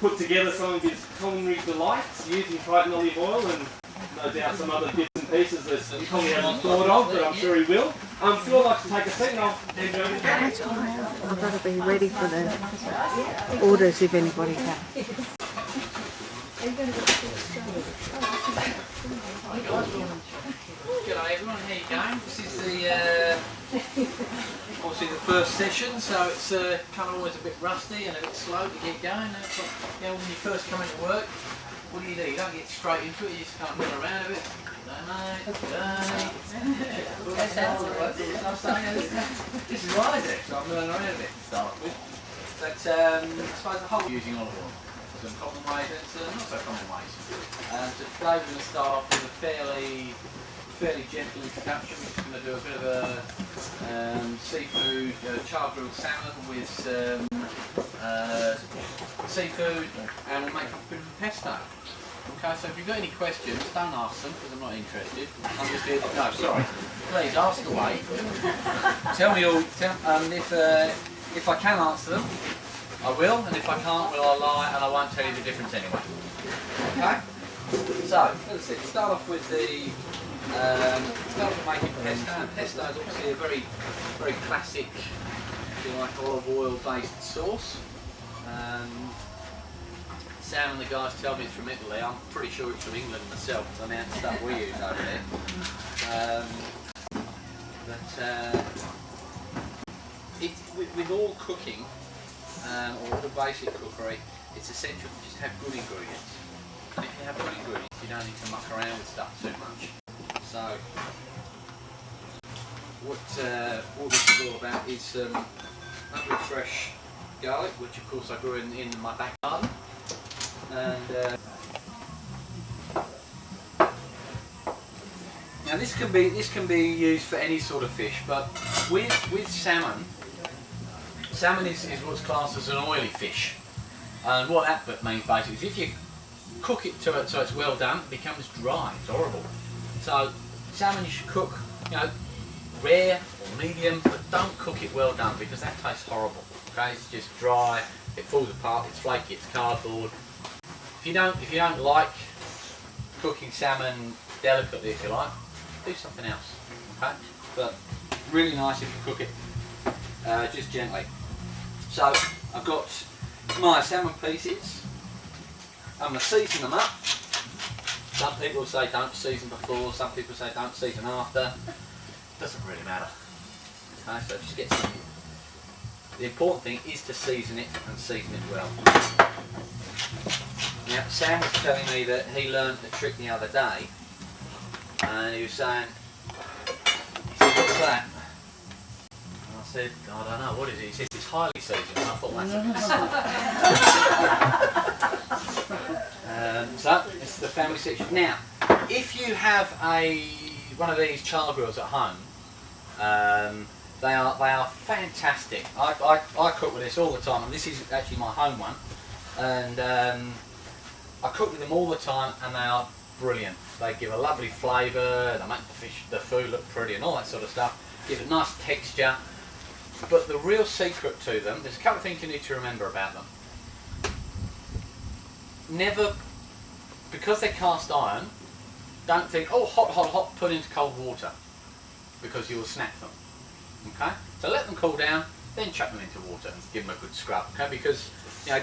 Put together some of his culinary delights using Triton olive oil and no doubt some other bits and pieces that he probably hasn't thought of, but I'm sure he will. Phil would like to take a seat and I'll hand you over to Gary. I've got to be ready for the orders if anybody comes. G'day everyone, how you going? This is the obviously the first session, so it's kind of always a bit rusty and a bit slow to get going. It's like, you know, when you first come into work, what do? You don't get straight into it, you just kind of middle around a bit. G'day mate, g'day. This is what I do, so I'm milling around a bit to start off with. But I suppose the whole using olive oil. Some common ways and some not so common ways. So today we're going to start off with a fairly gentle introduction. We're just going to do a bit of a seafood char grilled salmon with some seafood, and we'll make a bit of a pesto. Okay, so if you've got any questions, don't ask them because I'm not interested. I'm just here. No, sorry. Please ask away. Tell me all. If I can answer them, I will, and if I can't, well, I'll lie and I won't tell you the difference anyway. Okay? So, as I said, start off with making pesto. And pesto is obviously a very classic, if you like, olive oil based sauce. Sam and the guys tell me it's from Italy. I'm pretty sure it's from England myself, because the amount of stuff we use over there. With all cooking, or the basic cookery, it's essential to just have good ingredients. And if you have good ingredients, you don't need to muck around with stuff too much. So, what this is all about is some lovely fresh garlic, which of course I grew in my back garden. And now this can be used for any sort of fish, but with salmon. Salmon is what's classed as an oily fish, and what that means basically is if you cook it so it's well done, it becomes dry. It's horrible. So salmon you should cook, rare or medium, but don't cook it well done because that tastes horrible. Okay, it's just dry. It falls apart. It's flaky. It's cardboard. If you don't like cooking salmon delicately, if you like, do something else. Okay, but really nice if you cook it just gently. So I've got my salmon pieces. I'm going to season them up. Some people say don't season before, some people say don't season after. Doesn't really matter. Okay, so just get some. The important thing is to season it and season it well. Now Sam was telling me that he learned the trick the other day, and he was saying, what's that? I said, I don't know, what is it? He said, it's highly seasoned. And I thought, that's so, this is the family section. Now, if you have one of these char grills at home, they are fantastic. I cook with this all the time, and this is actually my home one. And I cook with them all the time, and they are brilliant. They give a lovely flavour, they make the food look pretty and all that sort of stuff. Give it nice texture. But the real secret to them, there's a couple of things you need to remember about them. Never, because they're cast iron, don't think, oh, hot, hot, hot, put into cold water, because you will snap them. Okay, so let them cool down, then chuck them into water and give them a good scrub. Okay, because you know,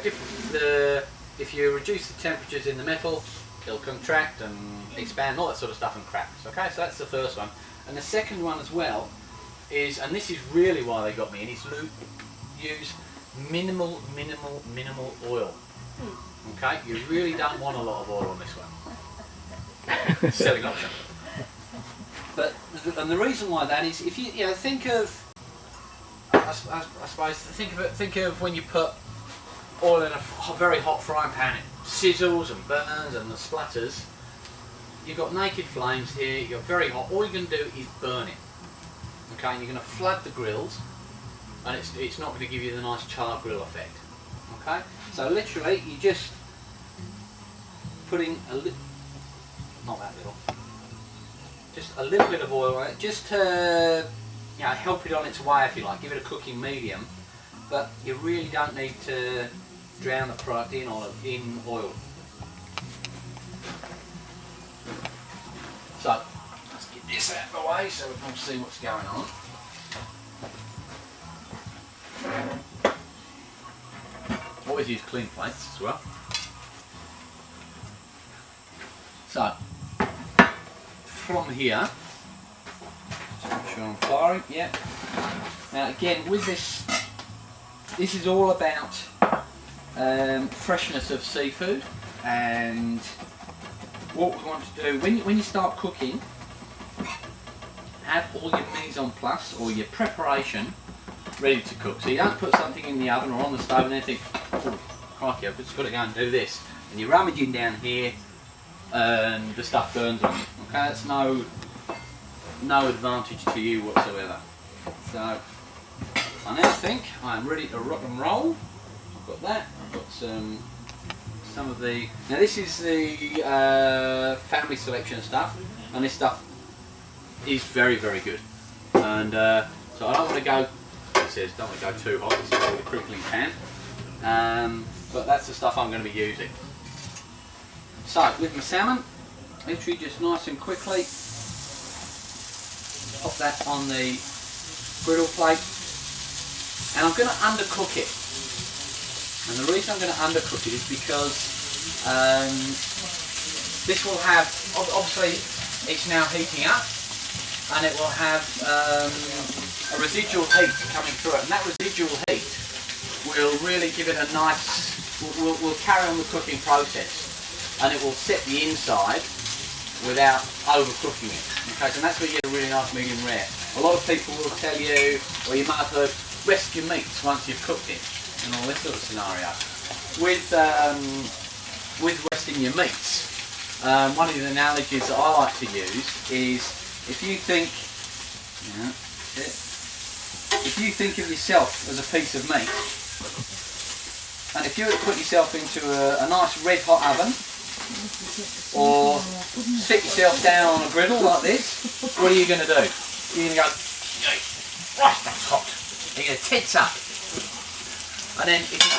if you reduce the temperatures in the metal, it'll contract and expand, all that sort of stuff, and cracks. Okay, so that's the first one. And the second one as well is, and this is really why they got me in, is use minimal oil. Okay, you really don't want a lot of oil on this one. Selling option. But and the reason why that is, if you know, think of, I suppose, think of when you put oil in a very hot frying pan, it sizzles and burns and the splutters. You've got naked flames here. You're very hot. All you're going to do is burn it. Okay, and you're going to flood the grills, and it's not going to give you the nice char grill effect. Okay, so literally you just putting a little, not that little, just a little bit of oil on it, just to, you know, help it on its way, if you like, give it a cooking medium, but you really don't need to drown the product in oil. So let's get this out of the way so we can see what's going on. Always use clean plates as well. So from here, just make sure I'm firing. Yeah. Now again, with this is all about freshness of seafood, and what we want to do when you start cooking, have all your mise en place or your preparation ready to cook. So you don't put something in the oven or on the stove and then think, oh crikey, I've just got to go and do this, and you're rummaging down here and the stuff burns on you. Okay, that's no advantage to you whatsoever. So I now think I'm ready to rock and roll. I've got that. I've got some of the. Now this is the family selection stuff, and this stuff is very, very good. And so I don't want to go. It says don't want to go too hot. This is called a crinkling pan. But that's the stuff I'm going to be using. So with my salmon, literally just nice and quickly pop that on the griddle plate, and I'm going to undercook it. And the reason I'm going to undercook it is because this will have, obviously it's now heating up, and it will have a residual heat coming through it, and that residual heat will really give it a nice, will carry on the cooking process, and it will set the inside without overcooking it. Okay, so that's where you get a really nice medium rare. A lot of people will tell you, or you might have heard, rest your meats once you've cooked it, and all this sort of scenario. With resting your meats, one of the analogies that I like to use is, if you think of yourself as a piece of meat, and if you were to put yourself into a nice red hot oven, or sit yourself down on a griddle like this, what are you going to do? You're going to go, right, that's hot. You're going to tense up. And then if you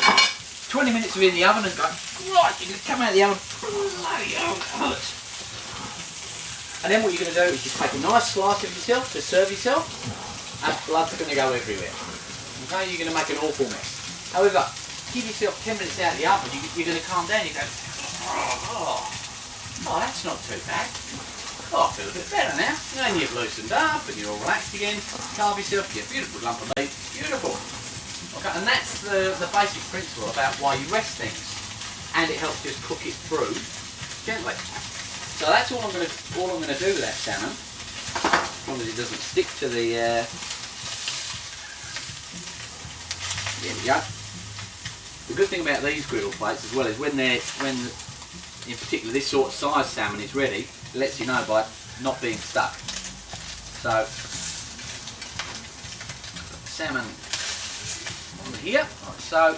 20 minutes are in the oven and go, right, you're going to come out of the oven, bloody hell, it hurts. And then what you're going to do is you take a nice slice of yourself to serve yourself, and blood's going to go everywhere. Okay, you're going to make an awful mess. However, give yourself 10 minutes out of the oven, you're going to calm down, you go, oh, that's not too bad. Oh, I feel a bit better now. And you've loosened up and you're all relaxed again. Carve yourself your beautiful lump of meat. Beautiful. Okay, and that's the basic principle about why you rest things. And it helps just cook it through gently. So that's all I'm going to do with that salmon. As long as it doesn't stick to the. There we go. The good thing about these griddle plates as well is when in particular this sort of size salmon is ready, it lets you know by not being stuck. So salmon on here, like so.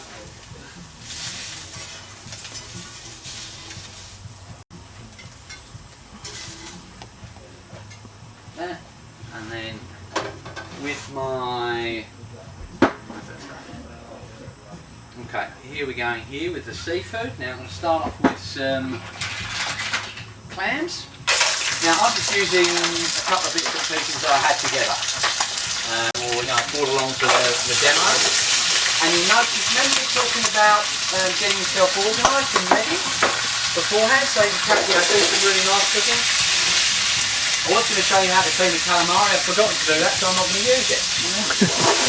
There, and then with my okay, here we're going here with the seafood. Now I'm going to start off with some clams. Now I'm just using a couple of bits and pieces that I had together, or brought along to the demo. And you notice, remember we were talking about getting yourself organised and ready beforehand, so you can do some really nice cooking. I was going to show you how to clean the calamari. I've forgotten to do that, so I'm not going to use it.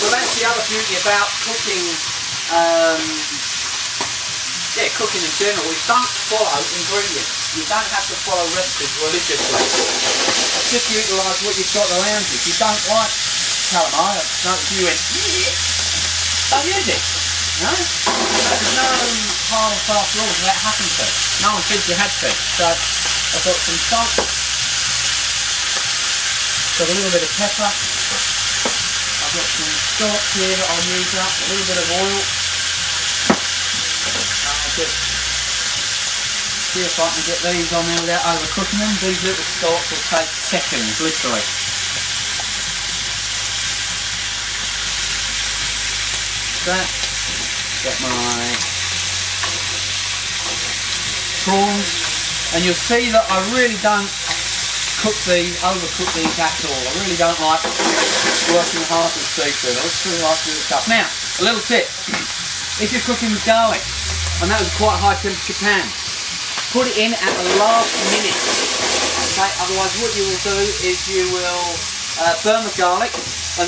Well, that's the other beauty about cooking. Cooking in general is don't follow ingredients. You don't have to follow recipes religiously. Just utilise what you've got around you. If you don't like calamari, you went, don't use it. No? There's no hard and fast rules that happen to. No one says you had to. So I've got some salt, got a little bit of pepper, I've got some scallops here that I'll use up, a little bit of oil. Just see if I can get these on there without overcooking them. These little scallops will take seconds, literally. That. Got my prawns, and you'll see that I really don't overcook these at all. I really don't like working hard with seafood. I just really like to do the stuff. Now, a little tip: if you're cooking with garlic, and that was quite a high temperature pan, put it in at the last minute. Okay, otherwise what you will do is you will burn the garlic, and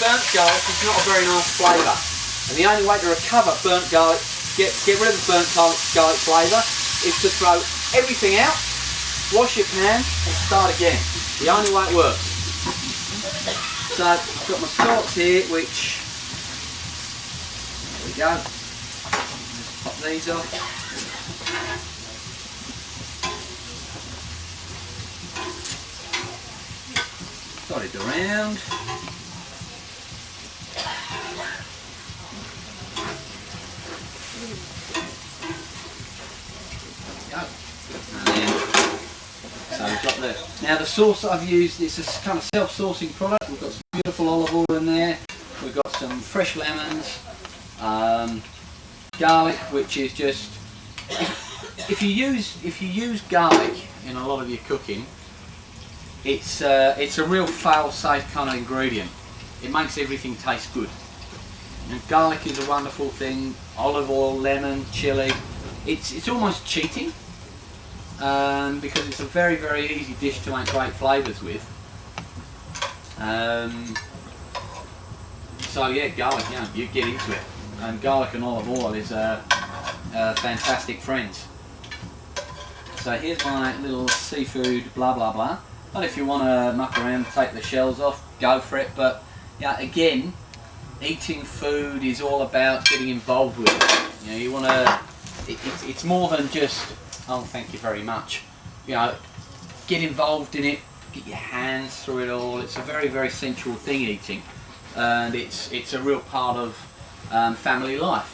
burnt garlic is not a very nice flavour. And the only way to recover burnt garlic, get rid of the burnt garlic flavour, is to throw everything out, wash your pan, and start again. The only way it works. So I've got my scallops here, which, there we go. Let's pop these off. Dot it around. So we've got now the sauce that I've used is a kind of self-sourcing product. We've got some beautiful olive oil in there. We've got some fresh lemons, garlic, which is just if you use garlic in a lot of your cooking, it's a real fail-safe kind of ingredient. It makes everything taste good. And garlic is a wonderful thing. Olive oil, lemon, chilli. It's almost cheating. Because it's a very, very easy dish to make great flavours with. So yeah, garlic, you get into it. And garlic and olive oil is fantastic friends. So here's my little seafood blah blah blah. But if you want to muck around and take the shells off, go for it. But again, eating food is all about getting involved with it. You want to. It's more than just, oh, thank you very much. Get involved in it, get your hands through it all. It's a very, very sensual thing, eating. And it's a real part of family life.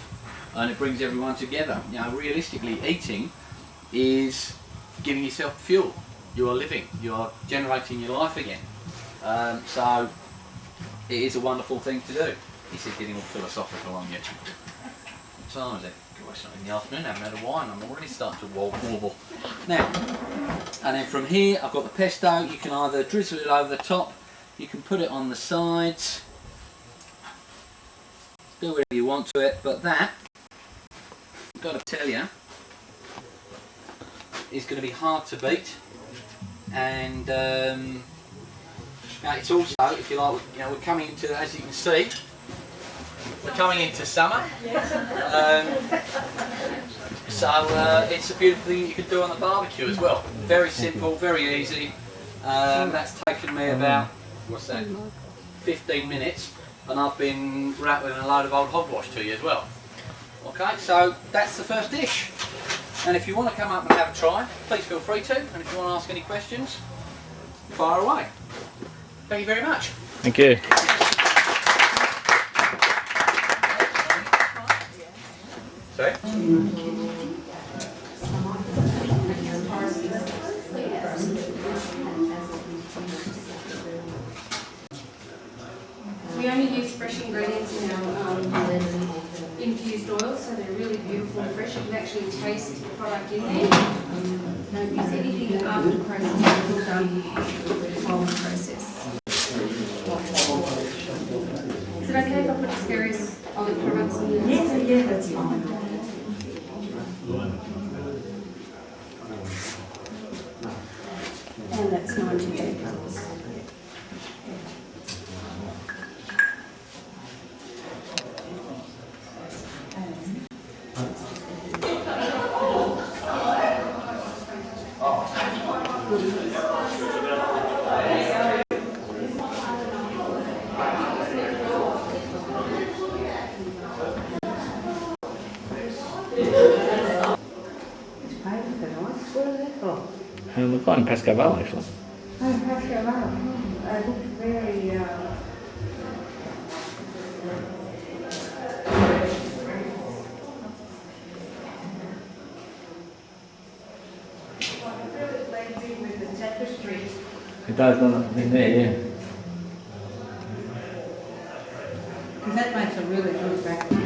And it brings everyone together. Realistically, eating is giving yourself fuel. You are living, you are generating your life again. So it is a wonderful thing to do. This is getting all philosophical on you. What time is it? It's not in the afternoon, I haven't had a wine, I'm already starting to wobble. Now, and then from here I've got the pesto. You can either drizzle it over the top, you can put it on the sides, do whatever you want to it, but that, I've got to tell you, is going to be hard to beat. And it's also, if you like, we're coming into, as you can see, we're coming into summer, so it's a beautiful thing you can do on the barbecue as well. Very simple, very easy. That's taken me about, 15 minutes, and I've been rattling a load of old hogwash to you as well. Okay, so that's the first dish. And if you want to come up and have a try, please feel free to. And if you want to ask any questions, fire away. Thank you very much. Thank you. Sorry? We only use fresh ingredients in our infused oils, so they're really beautiful and fresh. You can actually taste the product in there. Don't use anything after processing. done while we process. Is it okay if I put just various olive products in there? Yeah, that's fine. And that's £92. They look like Pascal Vale, actually. Oh, Pascal, wow. I look very, with the tapestry. It does, doesn't it? In there, yeah. Because that makes a really good background.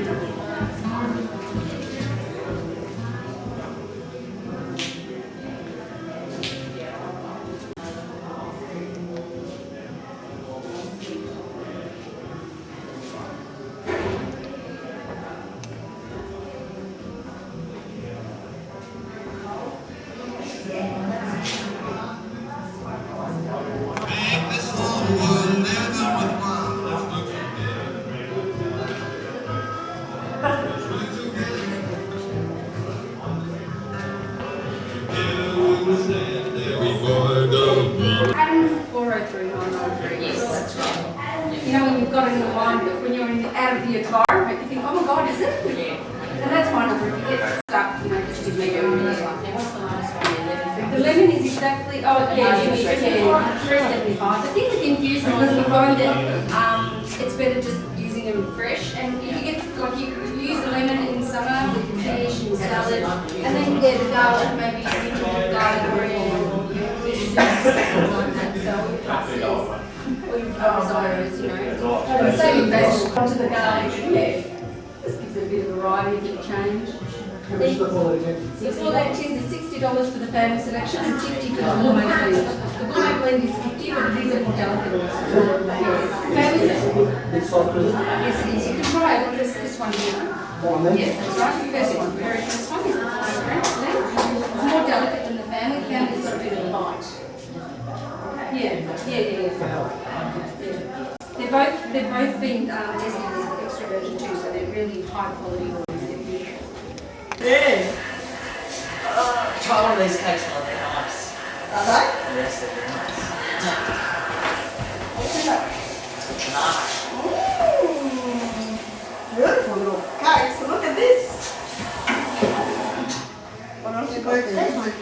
Adam 403993, yes, that's right. You know, when you've got it in the mind, but when you're out of the environment, you think, oh my God, is it? Yeah. And that's my number. If you get stuck, you know, just give me a ring. The lemon is exactly, oh yeah, you need 375. The thing with infused oils, we find that it's better just using them fresh. And if you get, like you use the lemon in summer with fish and salad, and then yeah, the garlic, maybe you put garlic bread or or your desires, you know. Save your vegetables to the garlic, yeah. This gives it a bit of variety, a bit of change. All that tins is $60 for the family selection and $50 for the gourmet blend. The gourmet blend is $50, but these are more delicate. Family selection. Yes, it is. You can try it. This one here. Yes, that's right. The first one. The very first one is the French blend. It's more delicate than the family. Family's got a bit of bite. Yeah. They've both been tested as extra virgin too, so they're really high quality oils. Yeah. Try one of these cakes while they're nice. Are they? Yes, they're very nice. What's in that? It's beautiful little cakes. Look at this. Why don't you go this one?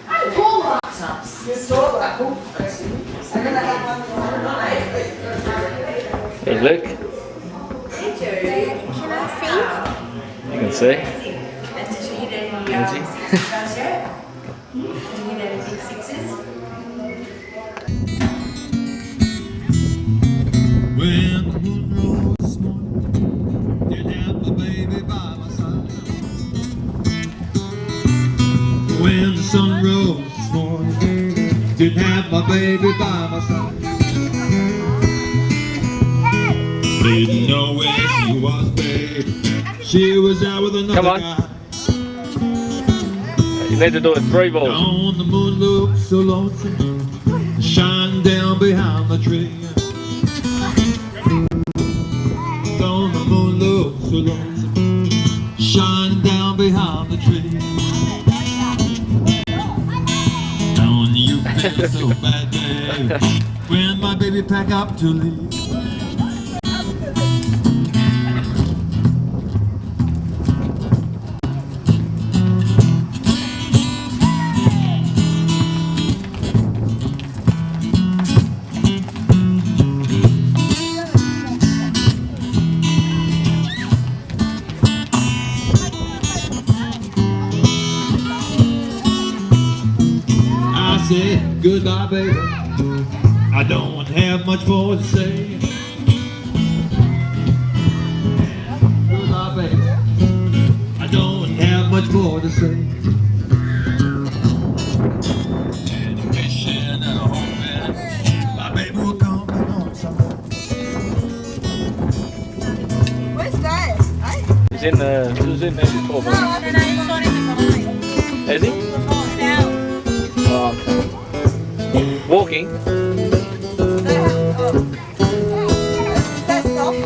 I'm tall like nice. You're tall like cool. I'm going to have one. Hey, look. Thank you. Can I see? You can see. And did you hit any Easy. sixes yet? Did you hit any big sixes? When the moon rose this morning, didn't have my baby by my side. When the sun rose this morning, didn't have my baby by my side. Didn't know where she was, baby. She was out with another Come on. guy. You need to do it 3 balls. On the moon looked so lonesome, shining down behind the tree. On the moon looked so lonesome, shining down behind the tree. Don't you feel so bad, baby, when my baby pack up to leave? I said goodbye, baby. I don't have much more to say. Goodbye, baby. I don't have much more to say. And wishing in the. He was in there before. No, I don't know, he's gone in the Is he? now. Oh, okay. Walking? That's soft.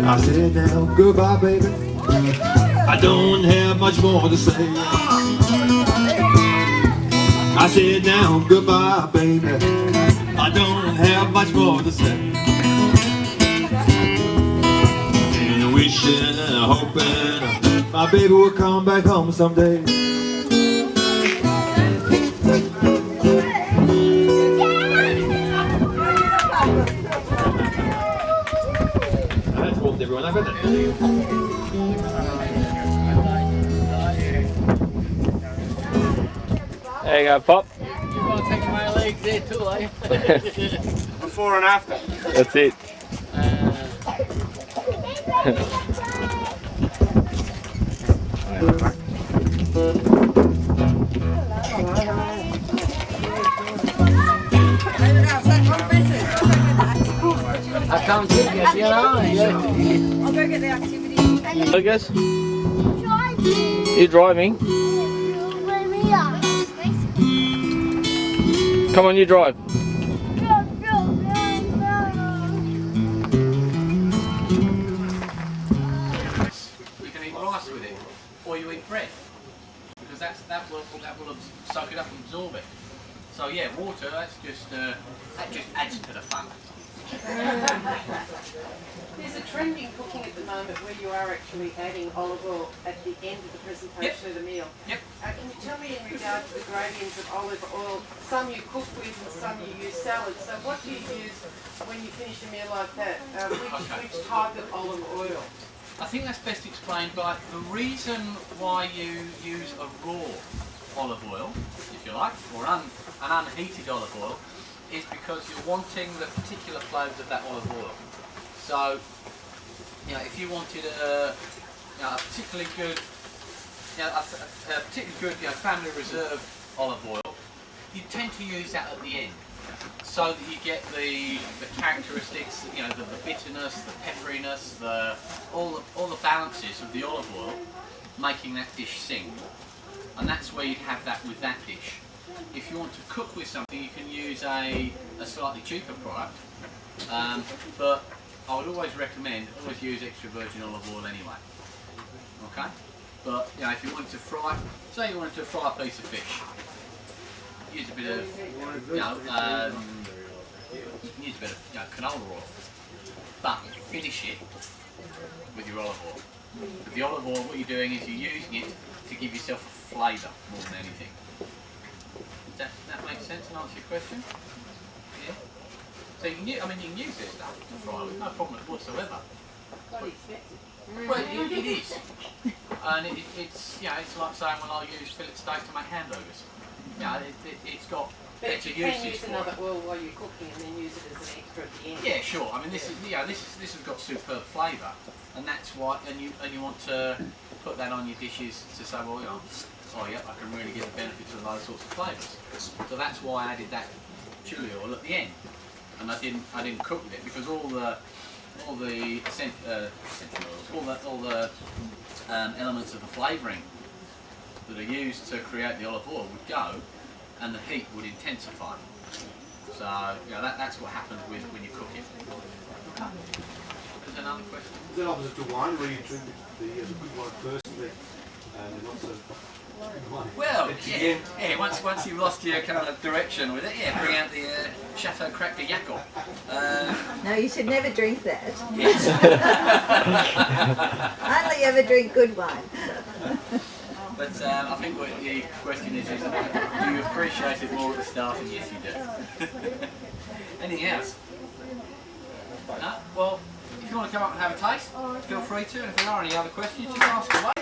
I said now, goodbye, baby. I don't have much more to say. I said now, goodbye, baby. I don't have much more to say. And wishing and hoping my baby will come back home someday. That's warmed everyone up, hasn't it? There you go, Pop. You've got to take my legs there too, eh? Before and after. That's it. I can't see you, you know. I'll go get the activity. Lucas? You driving? Come on, you drive. You can eat rice with it, or you eat bread, because that will soak it up and absorb it. So yeah, water. That just adds to the fun. There's a trend in cooking at the moment where you are actually adding olive oil at the end of the presentation of the meal. Yep. Can you tell me in regard to the gradients of olive oil, some you cook with and some you use salad, so what do you use when you finish a meal like that? Which type of olive oil? I think that's best explained by the reason why you use a raw olive oil, if you like, or an unheated olive oil, is because you're wanting the particular flavours of that olive oil. So, you know, if you wanted a particularly good, family reserve olive oil, you tend to use that at the end, so that you get the characteristics, you know, the bitterness, the pepperiness, all the balances of the olive oil, making that dish sing. And that's where you'd have that with that dish. If you want to cook with something, you can use a slightly cheaper product, but I would always recommend use extra virgin olive oil anyway. Okay, but you know, if you wanted to fry, say you wanted to fry a piece of fish, use a bit of canola oil, but finish it with your olive oil. With the olive oil, what you're doing is you're using it to give yourself a flavour more than anything. Does that make sense and answer your question? Yeah. So you can use this stuff to fry with no problem whatsoever. Well, it is, and it's like saying, well, I'll use fillet steak to make hamburgers. Yeah, it's got. But you can use another oil while you're cooking and then use it as an extra at the end. Yeah, sure. I mean, this has got superb flavour, and that's why. And you want to put that on your dishes to say, well, you know, oh yeah, I can really get the benefits of those sorts of flavours. So that's why I added that chili oil at the end, and I didn't cook with it, because all the essential oils, all the elements of the flavouring that are used to create the olive oil would go, and the heat would intensify. So you know, that's what happens when you cook it. Okay. There's another question. Is that opposite to wine, where you drink the good wine first, and not so good wine? Well, yeah. Once you've lost your kind of direction with it, yeah, bring out the Chateau Crack de Yackel. No, you should never drink that. Yes. Only ever drink good wine. But I think what the question is do you appreciate it more at the start? And yes, you do. Anything else? No? Well, if you want to come up and have a taste, feel free to. And if there are any other questions, just ask away.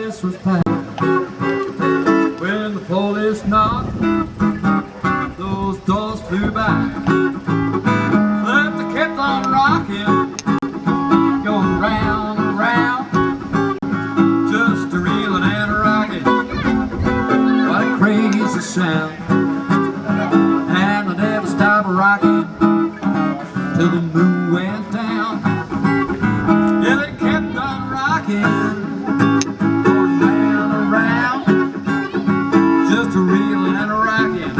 place was packed. When the police knocked, those doors flew back. But they kept on rocking, going round and round, just a reeling and a rocking. What a crazy sound. And they never stopped rocking till the moon went down. Yeah, they kept on rocking, going round and round, just a reeling and a rocking.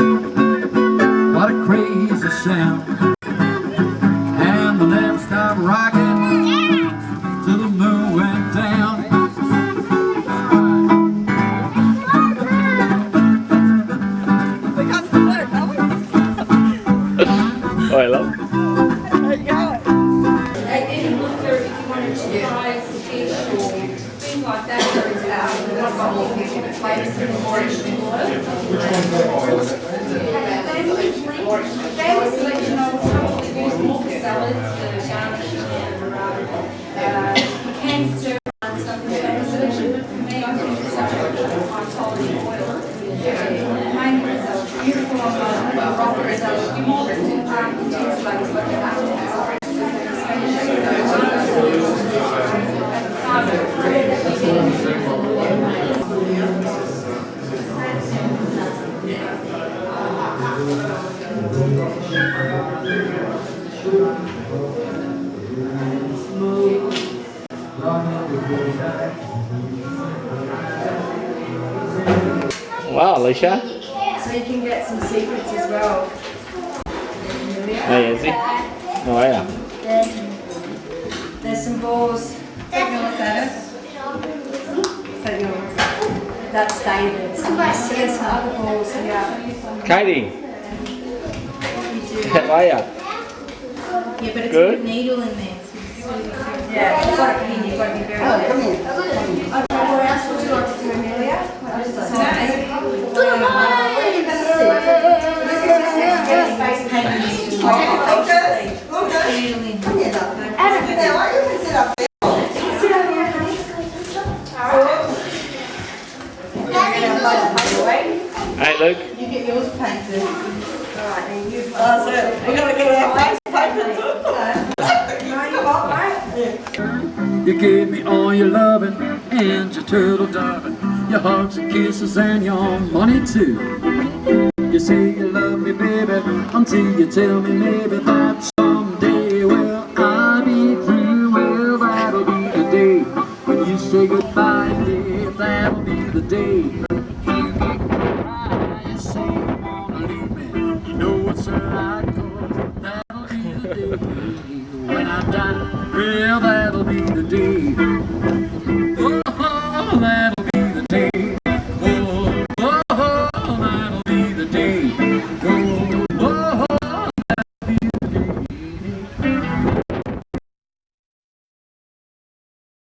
What a crazy sound. And they never stopped rocking till the moon went down. Oh, hello. There you go. Any looker, if you wanted to try some fish or things like that, there is out in the bottle of flavors and orange oil. Family selection, I would probably use more for salads, for garnishing and you can stir fry stuff in family selection, but for me, I think it's such a high quality oil. Mainly it's a beautiful rocker salad, you more intense flavors like that. Wow, Alicia. So you can get some secrets as well. Hey, Izzy. How are ya? There's some balls. That's David's. So there's some other balls here. Katie. How are ya? Yeah, but it's Good. a needle in there. Yeah, you've got a pin, you've got to be very careful. Okay, what else would you like to do, Amelia? What else is Hey, Luke. You get yours painted. Alright, and you. That's it. We're going to get our face painted too. You gave me all your loving and your turtle doving, your hugs and kisses and your money too. You say you love me, baby, until you tell me maybe that someday, well, I'll be through. Well, that'll be the day when you say goodbye, dear. That'll be the day. You get goodbye, you say you wanna leave me. You know it's a right cause that'll be the day when I die. Well, that'll be the day. Oh, that'll be the day. Oh, that'll be the day. Oh,